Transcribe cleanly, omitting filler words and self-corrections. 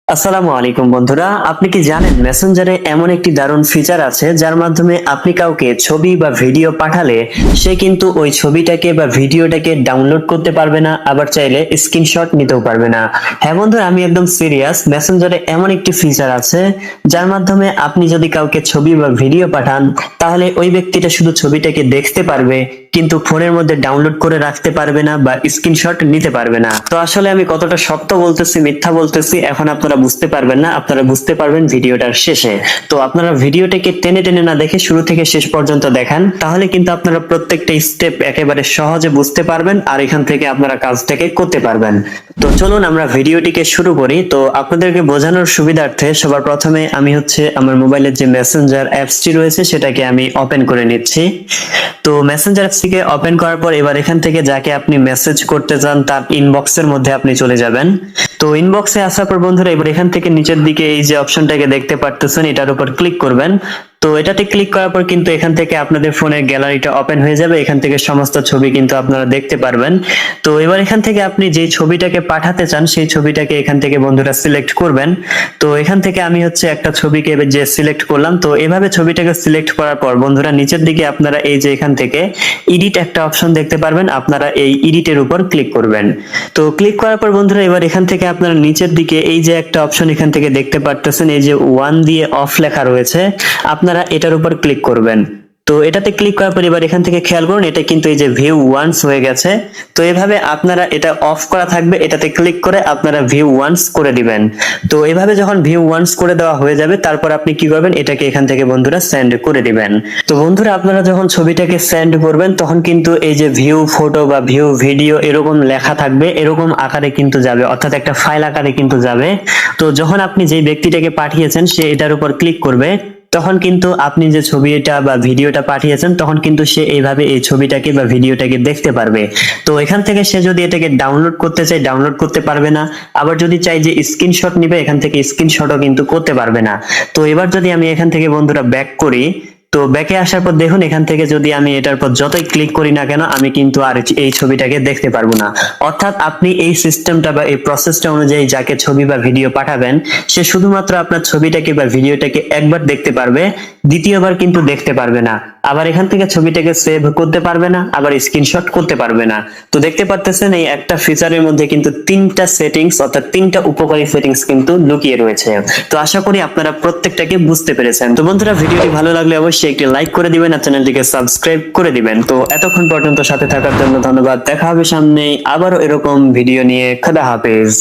আসসালামু আলাইকুম বন্ধুরা, আপনি কি জানেন মেসেঞ্জারে এমন একটি দারুণ ফিচার আছে যার মাধ্যমে আপনি কাউকে ছবি বা ভিডিও পাঠালে সে কিন্তু ওই ছবিটাকে বা ভিডিওটাকে ডাউনলোড করতে পারবে না, আবার চাইলে স্ক্রিনশট নিতেও পারবে না। হ্যাঁ বন্ধুরা, আমি একদম সিরিয়াস। মেসেঞ্জারে এমন একটি ফিচার আছে যার মাধ্যমে আপনি যদি কাউকে ছবি বা ভিডিও পাঠান তাহলে ওই ব্যক্তিটা শুধু ছবিটাকে দেখতে পারবে, কিন্তু ফোনের মধ্যে ডাউনলোড করে রাখতে পারবে না বা স্ক্রিনশট নিতে পারবে না। তো আসলে আমি কতটা সত্য বলতেছি মিথ্যা বলতেছি এখন আপনারা বুঝতে পারবেন না, আপনারা বুঝতে পারবেন ভিডিওটার শেষে। তো আপনারা ভিডিওটাকে টেনে টেনে না দেখে শুরু থেকে শেষ পর্যন্ত দেখান, তাহলে কিন্তু আপনারা প্রত্যেকটা স্টেপ একেবারে সহজে বুঝতে পারবেন আর এখান থেকে আপনারা কাজটাকে করতে পারবেন। তো চলুন আমরা ভিডিওটিকে শুরু করি। তো আপনাদেরকে বোঝানোর সুবিধার্থে সবার প্রথমে আমি আমার মোবাইলের যে মেসেঞ্জার অ্যাপসটি রয়েছে সেটাকে আমি ওপেন করে নিচ্ছি। তো মেসেঞ্জার অ্যাপসটিকে ওপেন করার পর এবার এখান থেকে যাকে আপনি মেসেজ করতে চান তার ইনবক্সের মধ্যে আপনি চলে যাবেন। তো ইনবক্সে আসার পর বন্ধুরা এবার এখান থেকে নিচের দিকে এই যে অপশনটাকে দেখতে পারতেছেন এটার উপর ক্লিক করবেন। তো এটাতে ক্লিক করার পর কিন্তু এখান থেকে আপনাদের ফোনের গ্যালারিটা ওপেন হয়ে যাবে, এখান থেকে সমস্ত ছবি কিন্তু আপনারা দেখতে পারবেন। তো এবার এখান থেকে আপনি যে ছবিটাকে পাঠাতে চান সেই ছবিটাকে এখান থেকে বন্ধুরা সিলেক্ট করবেন। তো এখান থেকে আমি একটা ছবিকে যে সিলেক্ট করলাম। তো এভাবে ছবিটাকে সিলেক্ট করার পর বন্ধুরা নিচের দিকে আপনারা এই যে এখান থেকে এডিট একটা অপশন দেখতে পারবেন, আপনারা এই এডিটের উপর ক্লিক করবেন। তো ক্লিক করার পর বন্ধুরা এবার এখান থেকে আপনারা নিচের দিকে এই যে একটা অপশন এখান থেকে দেখতে পারতেছেন, এই যে ওয়ান দিয়ে অফ লেখা রয়েছে, আপনারা এটার উপর ক্লিক করবেন। তো এটাতে ক্লিক করার পর এবার এখান থেকে খেয়াল করুন এটা কিন্তু এই যে ভিউ ওয়ান্স হয়ে গেছে। তো এভাবে আপনারা এটা অফ করা থাকবে, এটাতে ক্লিক করে আপনারা ভিউ ওয়ান্স করে দিবেন। তো এভাবে যখন ভিউ ওয়ান্স করে দেওয়া হয়ে যাবে তারপর আপনি কি করবেন, এটাকে এখান থেকে বন্ধুরা সেন্ড করে দিবেন। তো বন্ধুরা আপনারা যখন ছবিটাকে সেন্ড করবেন তখন কিন্তু এই যে ভিউ ফটো বা ভিউ ভিডিও এরকম লেখা থাকবে, এরকম আকারে কিন্তু যাবে, অর্থাৎ একটা ফাইল আকারে কিন্তু যাবে। তো যখন আপনি যে ব্যক্তিটাকে পাঠিয়েছেন সে এটার উপর ক্লিক করবে তখন কিন্তু আপনি যে ছবিটা বা ভিডিওটা পাঠিয়েছেন তখন কিন্তু সে এইভাবে এই ছবিটাকে বা ভিডিওটাকে দেখতে পারবে। তো এখান থেকে সে যদি এটাকে ডাউনলোড করতে চায় ডাউনলোড করতে পারবে না, আবার যদি চাই যে স্ক্রিনশট নিবে এখান থেকে স্ক্রিনশটও কিন্তু করতে পারবে না। তো এবার যদি আমি এখান থেকে বন্ধুরা ব্যাক করি, তো ব্যাকে আসার পর দেখুন এখান থেকে যদি আমি এটার পর যতই ক্লিক করি না কেন আমি কিন্তু আর এই ছবিটাকে দেখতে পারবো না। অর্থাৎ আপনি এই সিস্টেমটা বা এই প্রসেসটা অনুযায়ী যাকে ছবি বা ভিডিও পাঠাবেন সে শুধুমাত্র আপনার ছবিটাকে বা ভিডিওটাকে একবার দেখতে পারবে, দ্বিতীয়বার কিন্তু দেখতে পারবে না। আবার এখান থেকে ছবিটাকে সেভ করতে পারবে না, আবার স্ক্রিনশট করতে পারবে না। তো দেখতে পাচ্ছেন এই একটা ফিচারের মধ্যে কিন্তু তিনটা সেটিংস অর্থাৎ তিনটা উপকারী সেটিংস কিন্তু লুকিয়ে রয়েছে। তো আশা করি আপনারা প্রত্যেকটাকে বুঝতে পেরেছেন। তো বন্ধুরা ভিডিওটি ভালো লাগলে অবশ্যই একটি লাইক করে দিবেন আর চ্যানেলটিকে সাবস্ক্রাইব করে দিবেন। তো এতক্ষণ পর্যন্ত সাথে থাকার জন্য ধন্যবাদ। দেখা হবে সামনে আবারও এরকম ভিডিও নিয়ে। খোদা হাফেজ।